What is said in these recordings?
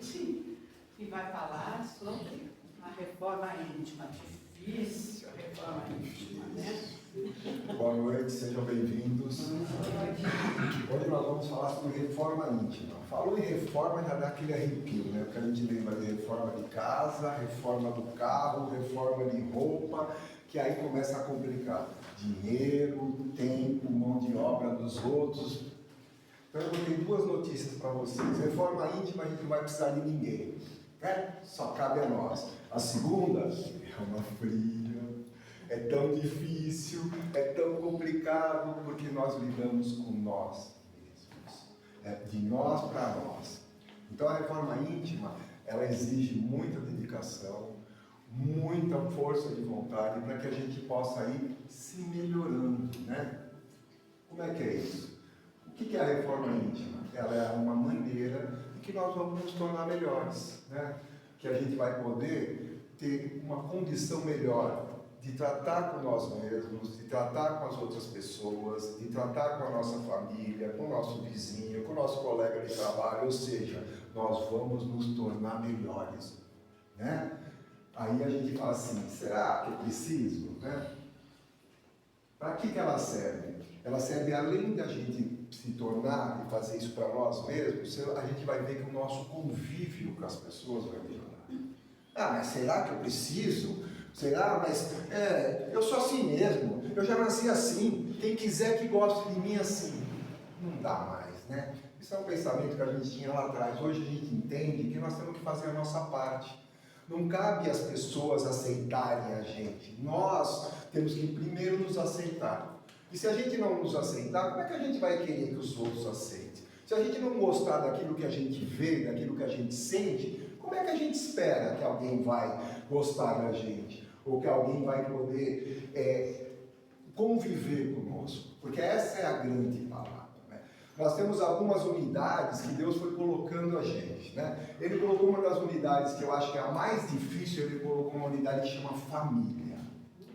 noite e vai falar sobre a reforma íntima. Difícil a reforma íntima, né? Boa noite, sejam bem-vindos. Hoje nós vamos falar sobre reforma íntima. Falou em reforma, já dá aquele arrepio, né? Porque a gente lembra de reforma de casa, reforma do carro, reforma de roupa, que aí começa a complicar. Dinheiro, tempo, mão de obra dos outros. Então eu tenho duas notícias para vocês. Reforma íntima, a gente não vai precisar de ninguém, né? Só cabe a nós. A segunda é uma fria. É tão difícil, é tão complicado, porque nós lidamos com nós mesmos. É de nós para nós. Então a reforma íntima, ela exige muita dedicação, muita força de vontade para que a gente possa ir se melhorando, né? Como é que é isso? O que é a reforma íntima? Ela é uma maneira de que nós vamos nos tornar melhores, né? Que a gente vai poder ter uma condição melhor de tratar com nós mesmos, de tratar com as outras pessoas, de tratar com a nossa família, com o nosso vizinho, com o nosso colega de trabalho, ou seja, nós vamos nos tornar melhores, né? Aí a gente fala assim, será que é preciso, né? Para que ela serve? Ela serve além da gente se tornar e fazer isso para nós mesmos, a gente vai ver que o nosso convívio com as pessoas vai melhorar. Ah, mas será que eu preciso? Será? Mas eu sou assim mesmo, eu já nasci assim, quem quiser que goste de mim assim. Não dá mais, né? Isso é um pensamento que a gente tinha lá atrás. Hoje a gente entende que nós temos que fazer a nossa parte. Não cabe às pessoas aceitarem a gente. Nós temos que primeiro nos aceitar. E se a gente não nos aceitar, como é que a gente vai querer que os outros aceitem? Se a gente não gostar daquilo que a gente vê, daquilo que a gente sente, como é que a gente espera que alguém vai gostar da gente? Ou que alguém vai poder conviver conosco? Porque essa é a grande palavra, né? Nós temos algumas unidades que Deus foi colocando a gente, né? Ele colocou uma das unidades que eu acho que é a mais difícil, ele colocou uma unidade que chama família.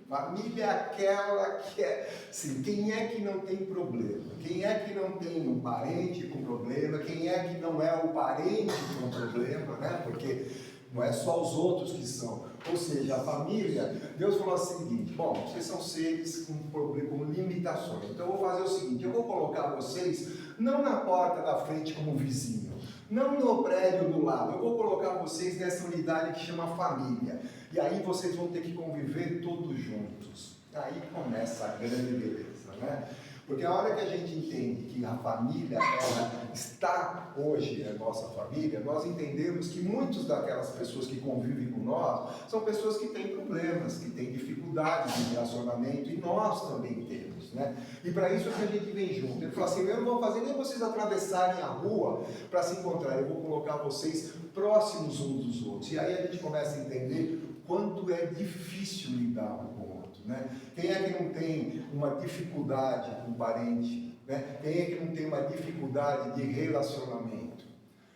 Família é aquela que é, assim, quem é que não tem problema? Quem é que não tem um parente com problema? Quem é que não é o parente com problema, né? Porque não é só os outros que são. Ou seja, a família, Deus falou o seguinte, bom, vocês são seres com limitações. Então eu vou fazer o seguinte, eu vou colocar vocês não na porta da frente como vizinho, não no prédio do lado, eu vou colocar vocês nessa unidade que chama família. E aí vocês vão ter que conviver todos juntos. Aí começa a grande beleza, né? Porque a hora que a gente entende que a família, ela está hoje, a nossa família, nós entendemos que muitas daquelas pessoas que convivem com nós são pessoas que têm problemas, que têm dificuldades de relacionamento, e nós também temos, né? E para isso que a gente vem junto. Ele fala assim, eu não vou fazer nem vocês atravessarem a rua para se encontrar, eu vou colocar vocês próximos uns dos outros. E aí a gente começa a entender quanto é difícil lidar um com o outro, né? Quem é que não tem uma dificuldade com parente, né? Quem é que não tem uma dificuldade de relacionamento?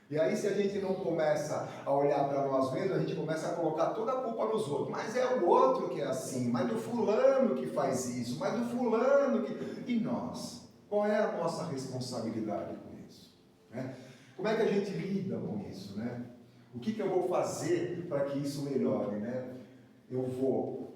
E aí, se a gente não começa a olhar para nós mesmos, a gente começa a colocar toda a culpa nos outros. Mas é o outro que é assim, mas o fulano que faz isso, mas o fulano que... E nós? Qual é a nossa responsabilidade com isso, né? Como é que a gente lida com isso, né? O que eu vou fazer para que isso melhore, né? Eu vou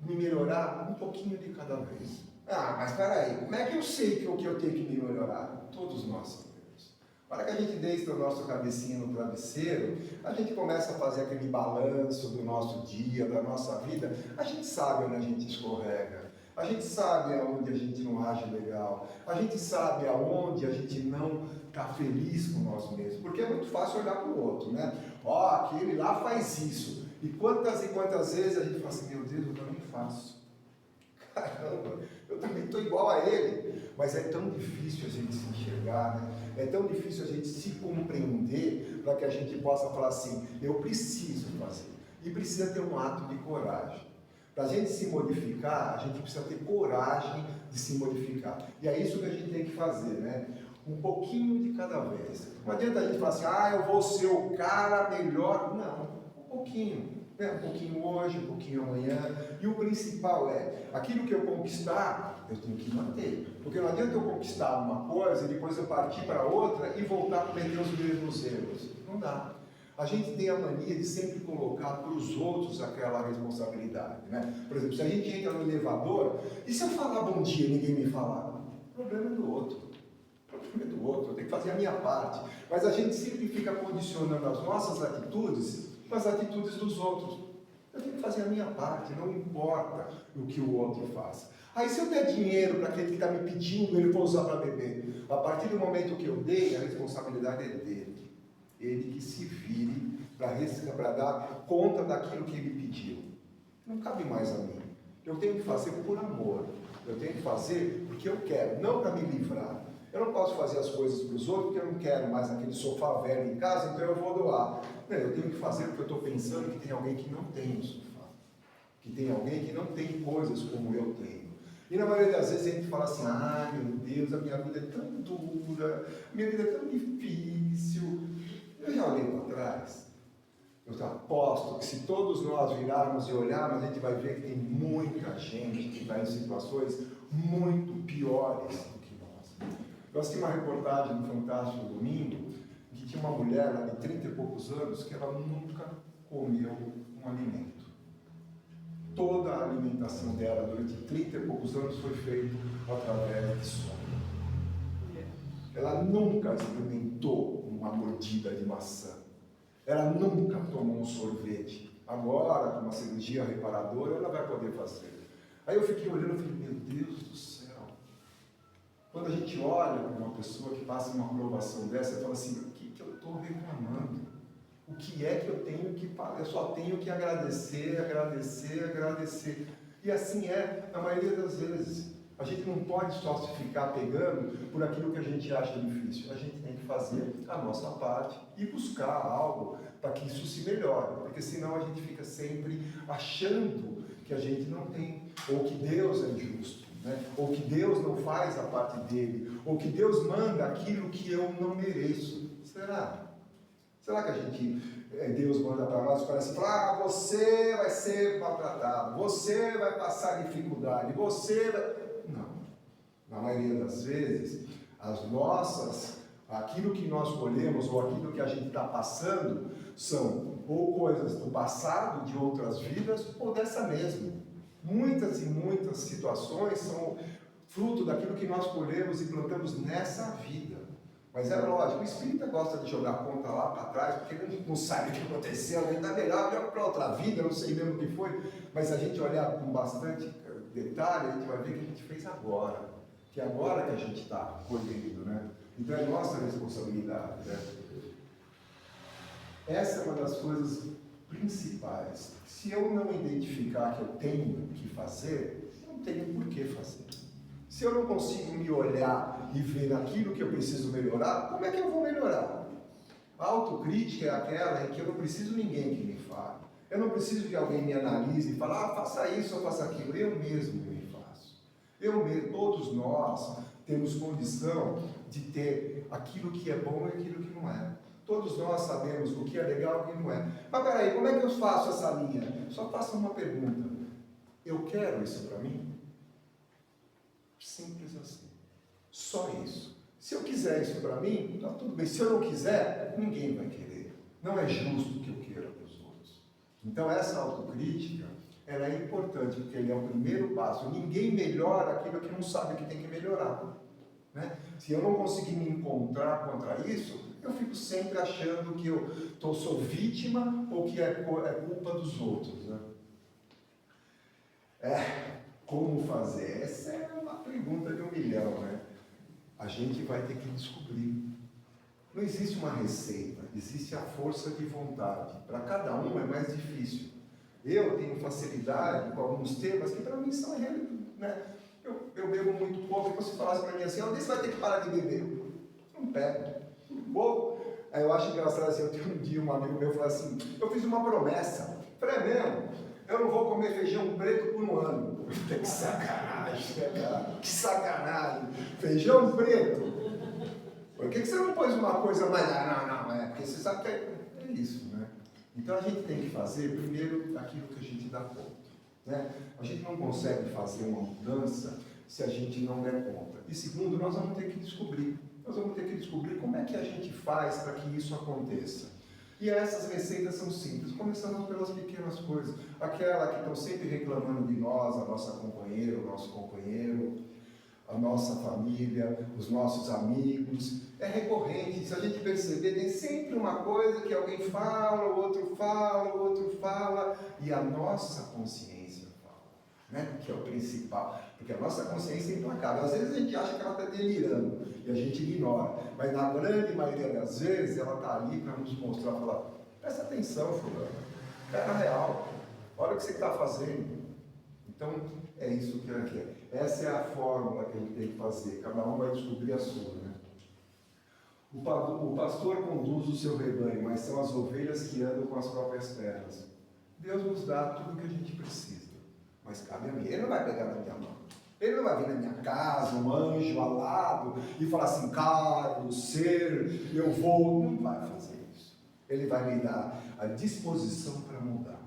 me melhorar um pouquinho de cada vez. Ah, mas peraí, como é que eu sei que eu tenho que me melhorar? Todos nós sabemos. Na hora que a gente deita a nossa cabecinha no travesseiro, a gente começa a fazer aquele balanço do nosso dia, da nossa vida, a gente sabe onde a gente escorrega. A gente sabe aonde a gente não age legal, a gente sabe aonde a gente não está feliz com nós mesmos, porque é muito fácil olhar para o outro, né? Ó, aquele lá faz isso, e quantas vezes a gente fala assim, meu Deus, eu também faço, caramba, eu também estou igual a ele, mas é tão difícil a gente se enxergar, né? É tão difícil a gente se compreender para que a gente possa falar assim, eu preciso fazer, e precisa ter um ato de coragem. Para a gente se modificar, a gente precisa ter coragem de se modificar. E é isso que a gente tem que fazer, né? Um pouquinho de cada vez. Não adianta a gente falar assim, eu vou ser o cara melhor. Não, um pouquinho. Né? Um pouquinho hoje, um pouquinho amanhã. E o principal é, aquilo que eu conquistar, eu tenho que manter. Porque não adianta eu conquistar uma coisa e depois eu partir para outra e voltar a cometer os mesmos erros. Não dá. A gente tem a mania de sempre colocar para os outros aquela responsabilidade, né? Por exemplo, se a gente entra no elevador, e se eu falar bom dia e ninguém me falar? O problema é do outro. O problema é do outro, eu tenho que fazer a minha parte. Mas a gente sempre fica condicionando as nossas atitudes com as atitudes dos outros. Eu tenho que fazer a minha parte, não importa o que o outro faça. Aí se eu der dinheiro para aquele que está me pedindo, ele for usar para beber. A partir do momento que eu dei, a responsabilidade é dele. Ele que se vire para dar conta daquilo que ele pediu. Não cabe mais a mim. Eu tenho que fazer por amor. Eu tenho que fazer porque eu quero, não para me livrar. Eu não posso fazer as coisas para os outros porque eu não quero mais aquele sofá velho em casa, então eu vou doar. Não, eu tenho que fazer porque eu estou pensando que tem alguém que não tem um sofá. Que tem alguém que não tem coisas como eu tenho. E na maioria das vezes a gente fala assim, ah, meu Deus, a minha vida é tão dura, a minha vida é tão difícil. Eu já olhei para trás. Eu aposto que se todos nós virarmos e olharmos, a gente vai ver que tem muita gente que está em situações muito piores do que nós. Eu assisti uma reportagem no Fantástico domingo, que tinha uma mulher lá de 30 e poucos anos que ela nunca comeu um alimento. Toda a alimentação dela durante 30 e poucos anos foi feita através de sono. Ela nunca experimentou uma mordida de maçã. Ela nunca tomou um sorvete. Agora, com uma cirurgia reparadora, ela vai poder fazer. Aí eu fiquei olhando e falei, meu Deus do céu. Quando a gente olha para uma pessoa que passa uma provação dessa, eu falo assim, o que eu estou reclamando? O que é que eu tenho que fazer? Eu só tenho que agradecer, agradecer, agradecer. E assim é a maioria das vezes. A gente não pode só se ficar pegando por aquilo que a gente acha difícil. A gente tem que fazer a nossa parte e buscar algo para que isso se melhore. Porque senão a gente fica sempre achando que a gente não tem, ou que Deus é injusto, né? Ou que Deus não faz a parte dele, ou que Deus manda aquilo que eu não mereço. Será? Será que a gente, Deus manda para nós, parece falar, você vai ser maltratado, você vai passar dificuldade, você vai... Não. Na maioria das vezes, aquilo que nós colhemos ou aquilo que a gente está passando são ou coisas do passado, de outras vidas, ou dessa mesma. Muitas e muitas situações são fruto daquilo que nós colhemos e plantamos nessa vida. Mas é lógico, o espírita gosta de jogar a conta lá para trás, porque ele não sabe o que aconteceu, ele está melhor, olha para outra vida, não sei mesmo o que foi, mas se a gente olhar com bastante detalhe, a gente vai ver que a gente fez agora, que é agora que a gente está colhendo, né? Então é nossa responsabilidade, né? Essa é uma das coisas principais. Se eu não identificar que eu tenho que fazer, não tenho por que fazer. Se eu não consigo me olhar e ver aquilo que eu preciso melhorar, como é que eu vou melhorar? A autocrítica é aquela em que eu não preciso de ninguém que me fale. Eu não preciso que alguém me analise e fale, faça isso ou faça aquilo. Eu mesmo me faço. Eu mesmo, todos nós temos condição de ter aquilo que é bom e aquilo que não é. Todos nós sabemos o que é legal e o que não é. Mas peraí, como é que eu faço essa linha? Só faça uma pergunta. Eu quero isso para mim? Simples assim. Só isso. Se eu quiser isso para mim, está tudo bem. Se eu não quiser, ninguém vai querer. Não é justo que eu queira para os outros. Então essa autocrítica, ela é importante, porque ele é o primeiro passo. Ninguém melhora aquilo que não sabe que tem que melhorar. Né? Se eu não conseguir me encontrar contra isso, eu fico sempre achando que eu sou vítima ou que é culpa dos outros. Né? Como fazer? Essa é uma pergunta de 1 milhão, né? A gente vai ter que descobrir. Não existe uma receita, existe a força de vontade. Para cada um é mais difícil. Eu tenho facilidade com alguns temas que para mim são realidade, né? Eu bebo muito pouco, e você falasse para mim assim, você vai ter que parar de beber. Eu não pego. Pouco. Aí eu acho engraçado assim, eu tenho um dia um amigo meu falou assim, eu fiz uma promessa. Falei, mesmo, eu não vou comer feijão preto por 1 ano. Que sacanagem, né, cara? Que sacanagem. Feijão preto. Por que você não pôs uma coisa mais... Não, porque você sabe que é isso, né? Então a gente tem que fazer primeiro aquilo que a gente dá conta. Né? A gente não consegue fazer uma mudança se a gente não der conta. E segundo, nós vamos ter que descobrir. Nós vamos ter que descobrir como é que a gente faz para que isso aconteça. E essas receitas são simples. Começamos pelas pequenas coisas. Aquela que estão sempre reclamando de nós, a nossa companheira, o nosso companheiro, a nossa família, os nossos amigos. É recorrente. Se a gente perceber, tem sempre uma coisa que alguém fala, o outro fala, e a nossa consciência fala, né? Que é o principal. Porque a nossa consciência é implacável. Às vezes a gente acha que ela está delirando e a gente ignora. Mas na grande maioria das vezes ela está ali para nos mostrar, falar, presta atenção, fulano, cara real, olha o que você está fazendo. Então, é isso que ela quer. Essa é a fórmula que a gente tem que fazer. Cada um vai descobrir a sua, né? O pastor conduz o seu rebanho, mas são as ovelhas que andam com as próprias pernas. Deus nos dá tudo o que a gente precisa, mas cabe a mim. Ele não vai pegar na minha mão. Ele não vai vir na minha casa, um anjo alado, e falar assim, Carlos, ser, eu vou. Não vai fazer isso. Ele vai me dar a disposição para mudar.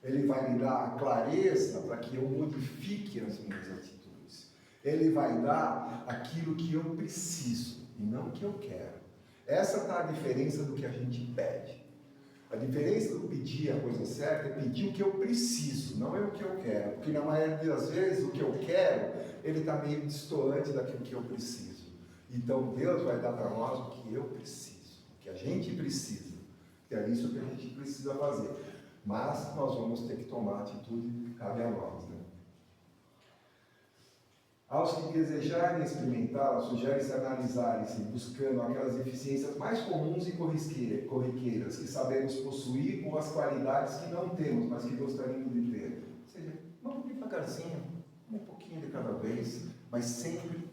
Ele vai me dar a clareza para que eu modifique as minhas atitudes. Ele vai dar aquilo que eu preciso e não o que eu quero. Essa está a diferença do que a gente pede. A diferença do pedir a coisa certa é pedir o que eu preciso, não é o que eu quero. Porque na maioria das vezes o que eu quero, ele está meio distoante daquilo que eu preciso. Então Deus vai dar para nós o que eu preciso, o que a gente precisa. Que é isso que a gente precisa fazer. Mas nós vamos ter que tomar a atitude que cabe a nós, né? Aos que desejarem experimentá-la, sugere-se analisarem-se, buscando aquelas eficiências mais comuns e corriqueiras que sabemos possuir ou as qualidades que não temos, mas que gostaríamos de ter. Ou seja, vamos devagarzinho, um pouquinho de cada vez, mas sempre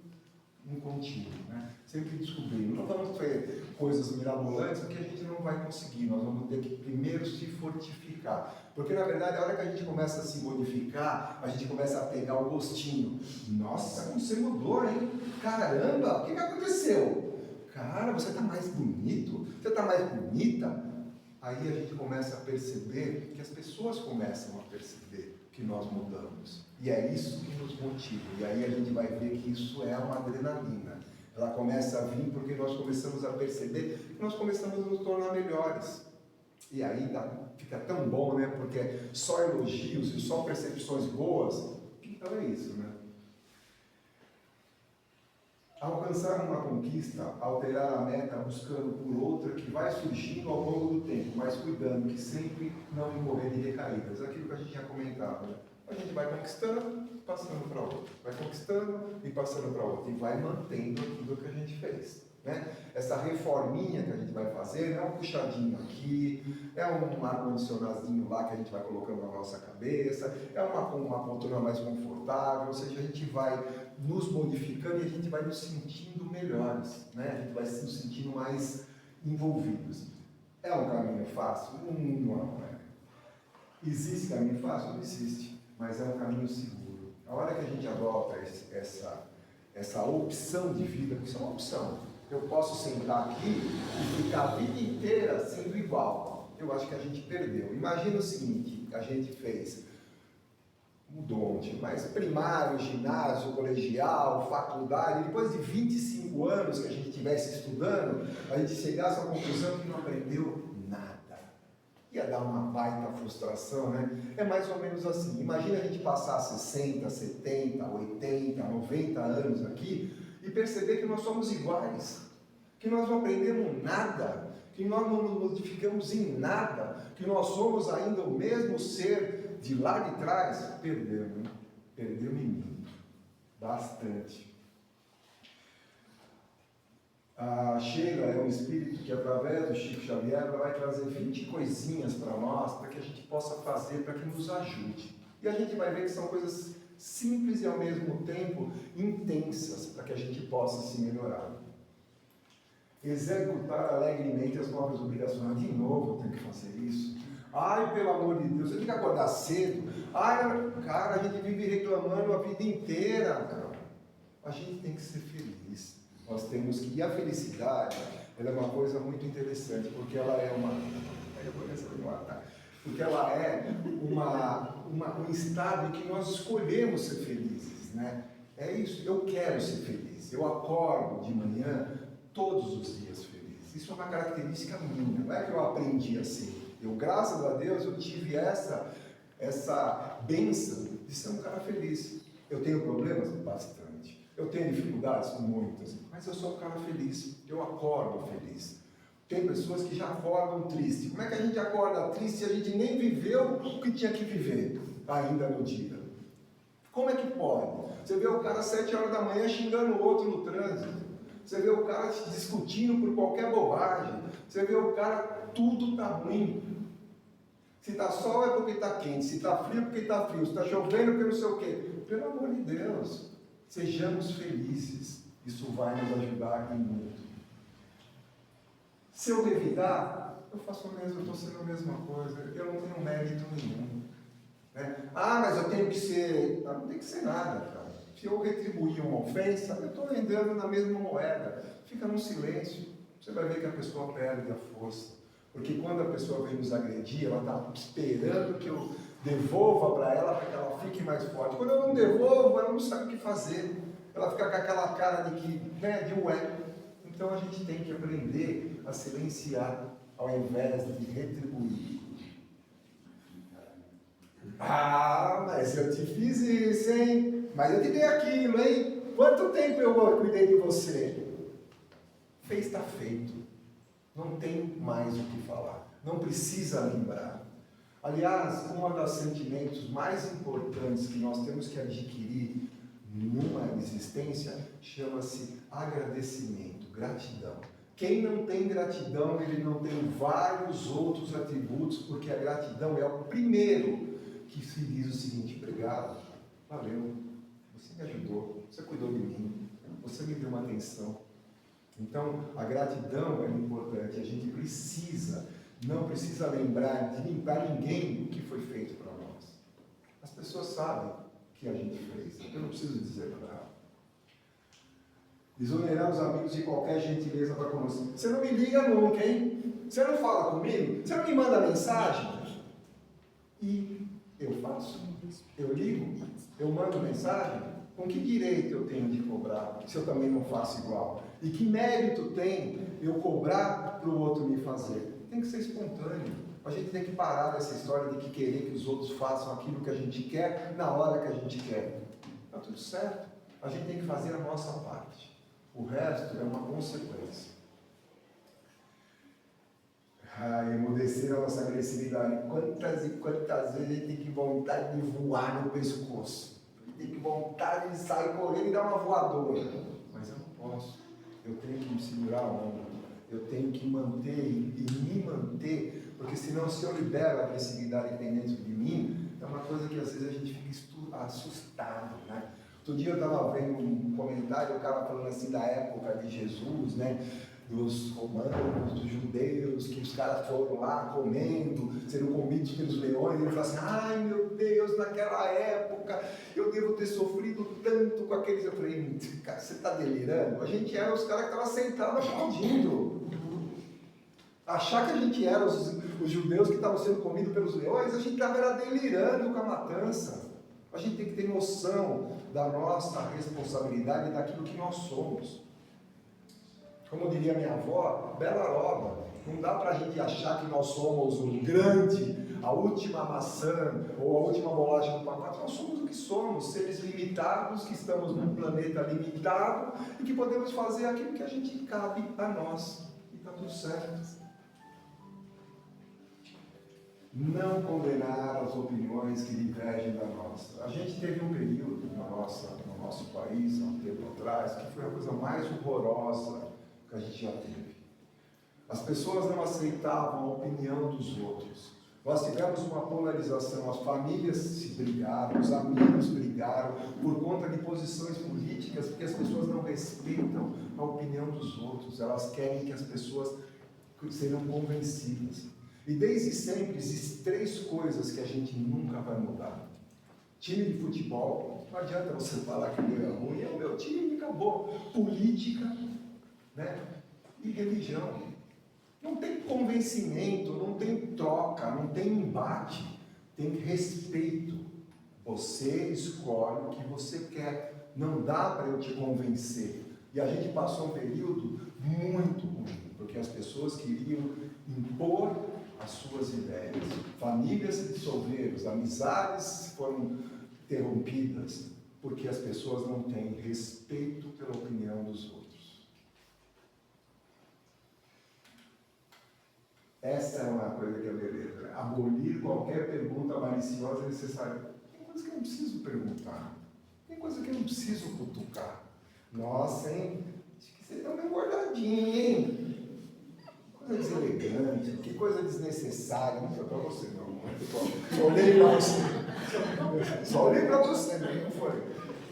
um contínuo, né? Sempre descobrindo. Não vamos ter coisas mirabolantes, porque a gente não vai conseguir. Nós vamos ter que primeiro se fortificar. Porque, na verdade, a hora que a gente começa a se modificar, a gente começa a pegar o gostinho. Nossa, como você mudou, hein? Caramba, o que aconteceu? Cara, você está mais bonito? Você está mais bonita? Aí a gente começa a perceber que as pessoas começam a perceber que nós mudamos. E é isso que nos motiva. E aí a gente vai ver que isso é uma adrenalina. Ela começa a vir porque nós começamos a perceber que nós começamos a nos tornar melhores. E aí fica tão bom, né? Porque só elogios e só percepções boas, então é isso, né? Alcançar uma conquista, alterar a meta buscando por outra que vai surgindo ao longo do tempo, mas cuidando que sempre não incorrer em recaídas. Aquilo que a gente tinha comentado, né? A gente vai conquistando, passando para outra. Vai conquistando e passando para outra. E vai mantendo aquilo que a gente fez, né? Essa reforminha que a gente vai fazer, é um puxadinho aqui, é um ar-condicionadozinho lá que a gente vai colocando na nossa cabeça, é uma poltrona mais confortável, ou seja, a gente vai nos modificando e a gente vai nos sentindo melhores, né? A gente vai nos sentindo mais envolvidos. É um caminho fácil? Não é. Existe caminho fácil? Não existe. Mas é um caminho seguro. A hora que a gente adota essa opção de vida, porque isso é uma opção. Eu posso sentar aqui e ficar a vida inteira sendo igual. Eu acho que a gente perdeu. Imagina o seguinte, a gente fez mas primário, ginásio, colegial, faculdade, depois de 25 anos que a gente estivesse estudando, a gente chegasse à conclusão que não aprendeu nada. Ia dar uma baita frustração, né? É mais ou menos assim. Imagina a gente passar 60, 70, 80, 90 anos aqui e perceber que nós somos iguais, que nós não aprendemos nada, que nós não nos modificamos em nada, que nós somos ainda o mesmo ser de lá de trás. Perdemos, hein? Perdemos em mim. Bastante. A Sheila é um espírito que, através do Chico Xavier, ela vai trazer 20 coisinhas para nós, para que a gente possa fazer, para que nos ajude. E a gente vai ver que são coisas simples e, ao mesmo tempo, intensas, para que a gente possa se melhorar. Executar alegremente as próprias obrigações. De novo, eu tenho que fazer isso. Ai, pelo amor de Deus, eu tenho que acordar cedo. Ai, cara, a gente vive reclamando a vida inteira, cara. A gente tem que ser feliz. Nós temos que... E a felicidade, ela é uma coisa muito interessante, porque ela é porque ela é um estado em que nós escolhemos ser felizes, né? É isso, eu quero ser feliz. Eu acordo de manhã todos os dias felizes. Isso é uma característica minha, não é que eu aprendi assim. Eu, graças a Deus, eu tive essa bênção de ser um cara feliz. Eu tenho problemas? Bastante. Eu tenho dificuldades? Muitas. Mas eu sou um cara feliz. Eu acordo feliz. Tem pessoas que já acordam triste. Como é que a gente acorda triste se a gente nem viveu o que tinha que viver ainda no dia? Como é que pode? Você vê o cara às 7 horas da manhã xingando o outro no trânsito. Você vê o cara discutindo por qualquer bobagem. Você vê o cara, tudo está ruim. Se está sol é porque está quente. Se está frio é porque está frio. Se está chovendo é porque não sei o quê. Pelo amor de Deus, sejamos felizes. Isso vai nos ajudar em muito. Se eu revidar, eu faço o mesmo, eu estou sendo a mesma coisa. Eu não tenho mérito nenhum. Né? Ah, mas eu tenho que ser... Não tem que ser nada, cara. Se eu retribuir uma ofensa, eu estou vendendo na mesma moeda. Fica no silêncio. Você vai ver que a pessoa perde a força. Porque quando a pessoa vem nos agredir, ela está esperando que eu devolva para ela fique mais forte. Quando eu não devolvo, ela não sabe o que fazer. Ela fica com aquela cara de que, né, de ué. Então a gente tem que aprender a silenciar ao invés de retribuir. Ah, mas eu te fiz isso, hein? Mas eu te dei aquilo, hein? Quanto tempo eu cuidei de você? Fez, está feito. Não tem mais o que falar. Não precisa lembrar. Aliás, um dos sentimentos mais importantes que nós temos que adquirir numa existência chama-se agradecimento, gratidão. Quem não tem gratidão, ele não tem vários outros atributos, porque a gratidão é o primeiro que se diz o seguinte: obrigado, valeu, você me ajudou, você cuidou de mim, você me deu uma atenção. Então, a gratidão é importante, a gente não precisa lembrar de ninguém o que foi feito para nós. As pessoas sabem o que a gente fez, eu não preciso dizer para ela. Desonerar os amigos de qualquer gentileza para conosco. Você não me liga nunca, hein? Você não fala comigo? Você não me manda mensagem? E eu faço? Eu ligo? Eu mando mensagem? Com que direito eu tenho de cobrar, se eu também não faço igual? E que mérito tem eu cobrar para o outro me fazer? Tem que ser espontâneo. A gente tem que parar dessa história de que querer que os outros façam aquilo que a gente quer, na hora que a gente quer. Está tudo certo. A gente tem que fazer a nossa parte. O resto é uma consequência. Emudecer a nossa agressividade. Quantas e quantas vezes a gente tem que vontade de voar no pescoço. Tem que vontade de sair correndo e dar uma voadora. Mas eu não posso. Eu tenho que me segurar a onda. Eu tenho que manter e me manter, porque senão, se eu libero a agressividade que tem dentro de mim, é uma coisa que às vezes a gente fica assustado, né? Outro dia eu estava vendo um comentário, o cara falando assim da época de Jesus, né? Dos romanos, dos judeus, que os caras foram lá comendo, sendo comidos pelos leões, e ele falou assim: ai meu Deus, naquela época eu devo ter sofrido tanto com aqueles. Eu falei: cara, você está delirando? A gente era os caras que estavam sentados aplaudindo. Achar que a gente era os judeus que estavam sendo comidos pelos leões, a gente estava delirando com a matança. A gente tem que ter noção da nossa responsabilidade e daquilo que nós somos. Como diria minha avó, bela roba. Não dá para a gente achar que nós somos o grande, a última maçã ou a última bolacha do pacote. Nós somos o que somos, seres limitados, que estamos num planeta limitado e que podemos fazer aquilo que a gente cabe a nós. E está tudo certo. Não condenar as opiniões que divergem da nossa. A gente teve um período no nosso país, há um tempo atrás, que foi a coisa mais horrorosa que a gente já teve. As pessoas não aceitavam a opinião dos outros. Nós tivemos uma polarização, as famílias se brigaram, os amigos brigaram por conta de posições políticas, porque as pessoas não respeitam a opinião dos outros, elas querem que as pessoas sejam convencidas. E desde sempre existem 3 coisas que a gente nunca vai mudar. Time de futebol, não adianta você falar que o meu é ruim, é o meu time, acabou. Política, né? E religião. Não tem convencimento, não tem troca, não tem embate, tem respeito. Você escolhe o que você quer, não dá para eu te convencer. E a gente passou um período muito ruim, por porque as pessoas queriam impor as suas ideias. Famílias se dissolveram, amizades foram interrompidas, porque as pessoas não têm respeito pela opinião dos outros. Essa é uma coisa que é beleza, né? Abolir qualquer pergunta maliciosa e necessária. Tem coisa que eu não preciso perguntar, tem coisa que eu não preciso cutucar. Nossa, hein? Acho que vocês estão meio engordadinhos, hein? Coisa deselegante, que coisa desnecessária. Não foi para você, não. Só olhei para você. Só olhei para você, não foi?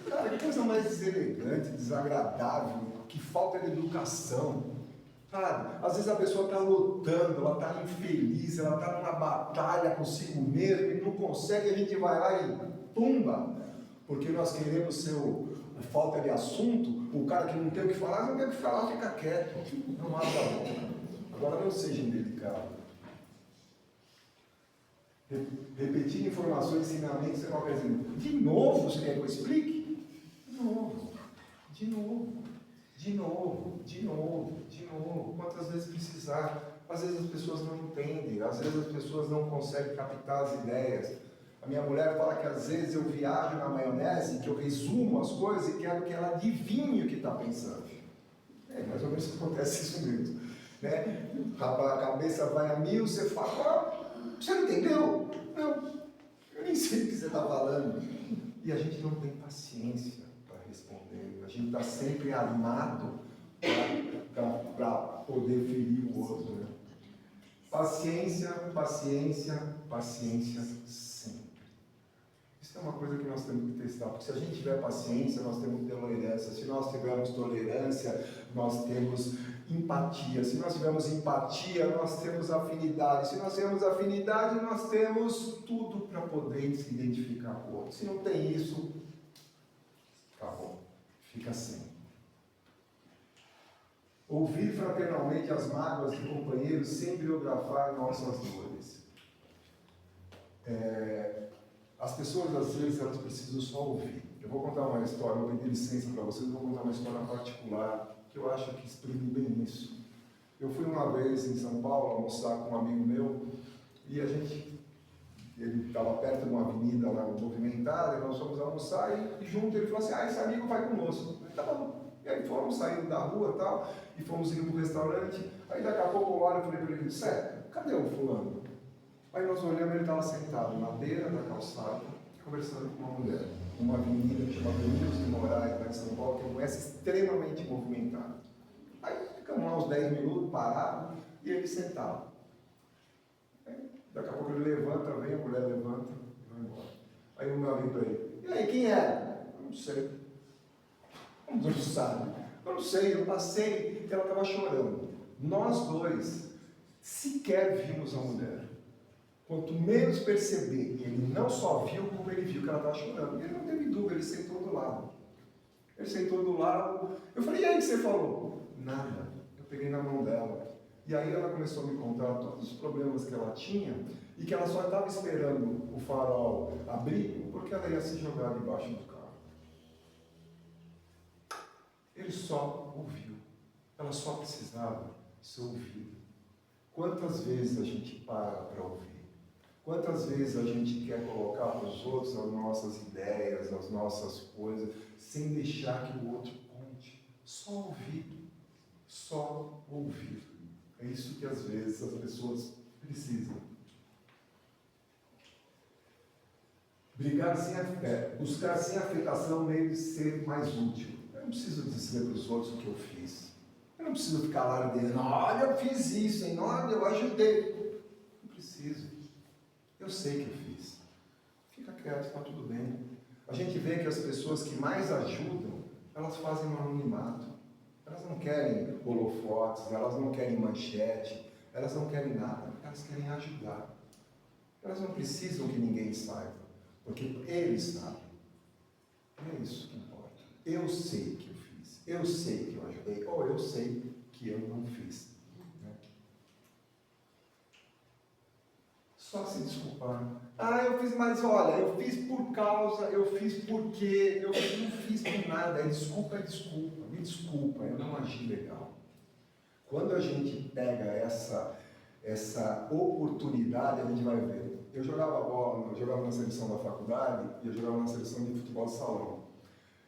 Cara, que coisa mais deselegante, desagradável, que falta de educação. Sabe? Às vezes a pessoa está lutando, ela está infeliz, ela está numa batalha consigo mesma e não consegue, a gente vai lá e pumba! Porque nós queremos ser o falta de assunto, o cara que não tem o que falar, não tem o que falar, fica quieto, não abre a boca. Agora não seja indelicado. Repetir informações, ensinamentos, você vai dizer, de novo você quer que eu explique? De novo. Quantas vezes precisar? Às vezes as pessoas não entendem, às vezes as pessoas não conseguem captar as ideias. A minha mulher fala que às vezes eu viajo na maionese, que eu resumo as coisas e quero que ela adivinhe o que está pensando. É mais ou menos acontece isso mesmo. Né? A cabeça vai a mil, você fala, você não entendeu? Não, eu nem sei o que você está falando. E a gente não tem paciência para responder, a gente está sempre armado para poder ferir o outro. Né? Paciência sempre. Isso é uma coisa que nós temos que testar, porque se a gente tiver paciência, nós temos tolerância. Se nós tivermos tolerância, nós temos empatia. Se nós tivermos empatia, nós temos afinidade. Se nós temos afinidade, nós temos tudo para poder se identificar com o outro. Se não tem isso, acabou. Fica sem. Ouvir fraternalmente as mágoas do companheiro sem biografar nossas dores. As pessoas, às vezes, elas precisam só ouvir. Eu vou contar uma história, vou pedir licença para vocês, vou contar uma história particular, que eu acho que exprime bem isso. Eu fui uma vez em São Paulo almoçar com um amigo meu, e ele estava perto de uma avenida lá movimentada, e nós fomos almoçar, e junto ele falou assim, esse amigo vai conosco. Eu falei, tá bom. E aí fomos saindo da rua e tal, e fomos indo para o restaurante, aí daqui a pouco eu olho e falei para ele, Sé, cadê o fulano? Aí nós olhamos, ele estava sentado na beira da calçada, conversando com uma mulher, uma avenida que chama Domingos de Moraes, lá em São Paulo, que é uma extremamente movimentada. Aí ficamos lá uns 10 minutos parados, e ele sentado. Aí, daqui a pouco ele levanta, vem, a mulher levanta e vai embora. Aí o meu amigo para ele, e aí, quem era? Eu não sei. Como você sabe? Eu não sei, eu passei, ela estava chorando. Nós dois sequer vimos a mulher. Quanto menos perceber, e ele não só viu, como ele viu que ela estava chorando. E ele não teve dúvida, ele sentou do lado. Eu falei, e aí o que você falou? Nada. Eu peguei na mão dela. E aí ela começou a me contar todos os problemas que ela tinha, e que ela só estava esperando o farol abrir, porque ela ia se jogar debaixo do carro. Ele só ouviu. Ela só precisava ser ouvida. Quantas vezes a gente para ouvir? Quantas vezes a gente quer colocar para os outros as nossas ideias, as nossas coisas, sem deixar que o outro conte? Só ouvir. Só ouvir. É isso que às vezes as pessoas precisam. Buscar sem afetação meio de ser mais útil. Eu não preciso dizer para os outros o que eu fiz. Eu não preciso ficar lá dizendo, olha, eu fiz isso, hein? Olha, eu ajudei. Não preciso. Eu sei que eu fiz. Fica quieto, está tudo bem. A gente vê que as pessoas que mais ajudam, elas fazem um anonimato. Elas não querem holofotes, elas não querem manchete, elas não querem nada, elas querem ajudar. Elas não precisam que ninguém saiba, porque eles sabem. É isso que importa. Eu sei que eu fiz, eu sei que eu ajudei, ou eu sei que eu não fiz. Né? Só se desculpar. Eu fiz, mas olha, eu fiz por causa, eu fiz porque, eu não fiz por nada. Desculpa, me desculpa, eu não agi legal. Quando a gente pega essa oportunidade, a gente vai ver. Eu jogava bola, eu jogava na seleção da faculdade e eu jogava na seleção de futebol de salão.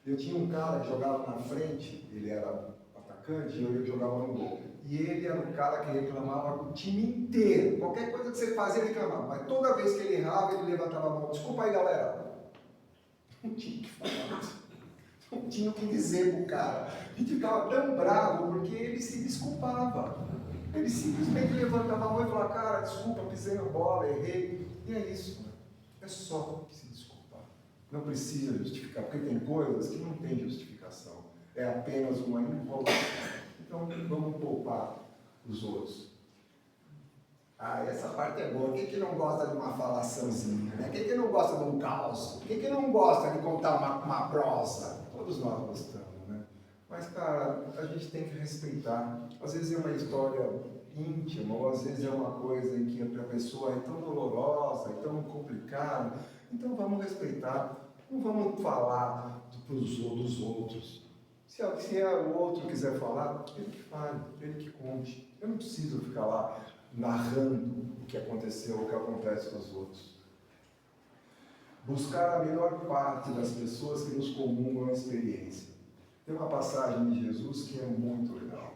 Eu tinha um cara que jogava na frente, ele era atacante e eu jogava no gol. E ele era o cara que reclamava com o time inteiro. Qualquer coisa que você fazia, ele reclamava. Mas toda vez que ele errava, ele levantava a mão. Desculpa aí, galera. Não tinha o que falar. Não tinha o que dizer pro cara. A gente ficava tão bravo porque ele se desculpava. Ele simplesmente levantava a mão e falava, cara, desculpa, pisei na bola, errei. E é isso. É só se desculpar. Não precisa justificar, porque tem coisas que não tem justificação. É apenas uma enrolação. Então, vamos poupar os outros. Ah, essa parte é boa. Quem que não gosta de uma falaçãozinha, né? Quem que não gosta de um caos? Quem que não gosta de contar uma prosa? Todos nós gostamos, né? Mas, cara, a gente tem que respeitar. Às vezes é uma história íntima, ou às vezes é uma coisa em que a pessoa é tão dolorosa, é tão complicada. Então, vamos respeitar. Não vamos falar dos outros. Se o outro quiser falar, ele que fale, ele que conte. Eu não preciso ficar lá narrando o que aconteceu, o que acontece com os outros. Buscar a melhor parte das pessoas que nos comungam a experiência. Tem uma passagem de Jesus que é muito legal.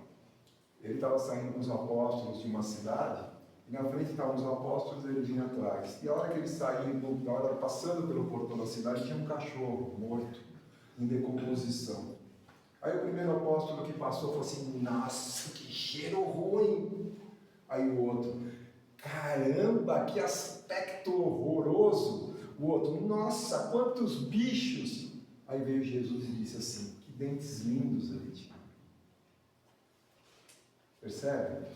Ele estava saindo com os apóstolos de uma cidade, e na frente estavam os apóstolos e ele vinha atrás. E a hora que ele saiu, na hora passando pelo portão da cidade, tinha um cachorro morto, em decomposição. Aí o primeiro apóstolo que passou falou assim, nossa, que cheiro ruim. Aí o outro, caramba, que aspecto horroroso. O outro, nossa, quantos bichos. Aí veio Jesus e disse assim, que dentes lindos ele tinha. Percebe?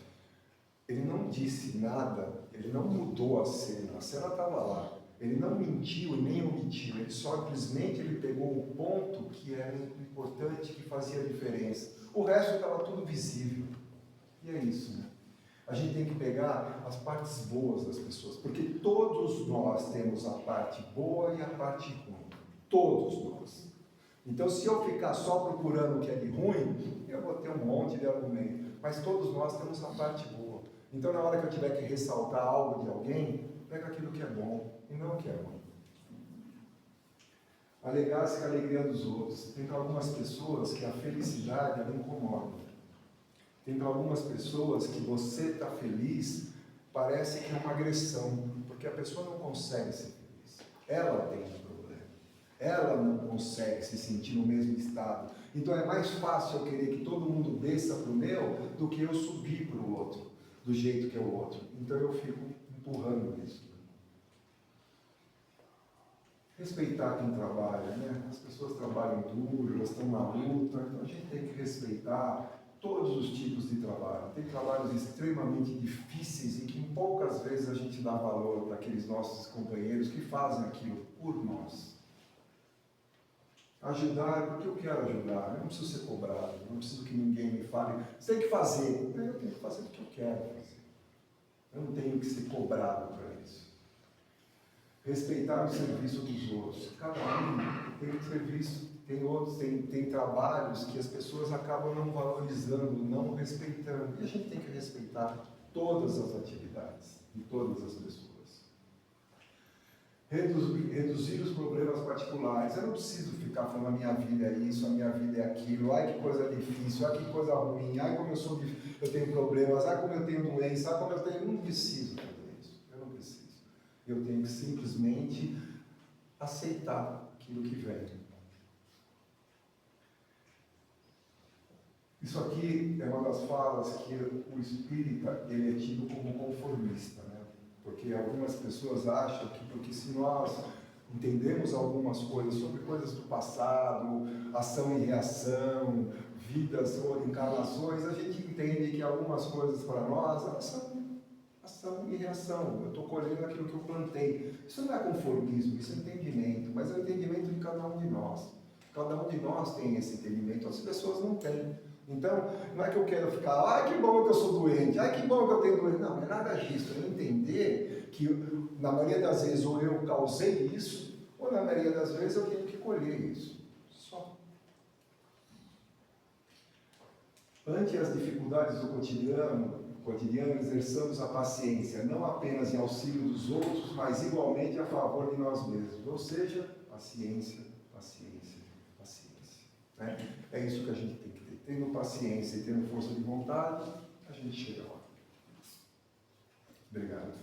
Ele não disse nada, ele não mudou a cena estava lá. Ele não mentiu e nem omitiu, ele simplesmente pegou o ponto que era importante, que fazia a diferença. O resto estava tudo visível. E é isso, né? A gente tem que pegar as partes boas das pessoas, porque todos nós temos a parte boa e a parte ruim. Todos nós. Então, se eu ficar só procurando o que é de ruim, eu vou ter um monte de argumento. Mas todos nós temos a parte boa. Então, na hora que eu tiver que ressaltar algo de alguém, pega aquilo que é bom e não o que é ruim. Alegrar-se com a alegria dos outros. Tem algumas pessoas que a felicidade ela incomoda. Tem algumas pessoas que você está feliz, parece que é uma agressão, porque a pessoa não consegue ser feliz. Ela tem um problema. Ela não consegue se sentir no mesmo estado. Então é mais fácil eu querer que todo mundo desça para o meu do que eu subir para o outro, do jeito que é o outro. Então eu fico empurrando isso. Respeitar quem trabalha, né? As pessoas trabalham duro, elas estão na luta, então a gente tem que respeitar todos os tipos de trabalho. Tem trabalhos extremamente difíceis e que poucas vezes a gente dá valor para aqueles nossos companheiros que fazem aquilo por nós. Ajudar, porque eu quero ajudar, eu não preciso ser cobrado, eu não preciso que ninguém me fale, você tem que fazer, eu tenho que fazer o que eu quero fazer. Eu não tenho que ser cobrado para isso. Respeitar o serviço dos outros. Cada um tem um serviço, tem trabalhos que as pessoas acabam não valorizando, não respeitando. E a gente tem que respeitar todas as atividades de todas as pessoas. Reduzir os problemas particulares. Eu não preciso ficar falando a minha vida é isso, a minha vida é aquilo, ai que coisa difícil, ai que coisa ruim, ai como eu tenho problemas, ai como eu tenho doença, ai como eu tenho... Eu não preciso fazer isso, eu não preciso. Eu tenho que simplesmente aceitar aquilo que vem. Isso aqui é uma das falas que o espírita ele é tido como conformista, né? Porque algumas pessoas acham que porque se nós entendemos algumas coisas sobre coisas do passado, ação e reação, vidas ou encarnações, a gente entende que algumas coisas para nós elas são ação e reação. Eu estou colhendo aquilo que eu plantei. Isso não é conformismo, isso é entendimento, mas é o entendimento de cada um de nós. Cada um de nós tem esse entendimento, as pessoas não têm. Então, não é que eu quero ficar, ai que bom que eu sou doente, ai que bom que eu tenho doente. Não, não é nada disso. É entender que, na maioria das vezes, ou eu causei isso, ou na maioria das vezes eu tenho que colher isso. Só. Ante as dificuldades do cotidiano, exerçamos a paciência, não apenas em auxílio dos outros, mas igualmente a favor de nós mesmos. Ou seja, paciência, paciência, paciência. Né? É isso que a gente tem que ter. Tendo paciência e tendo força de vontade, a gente chega lá. Obrigado.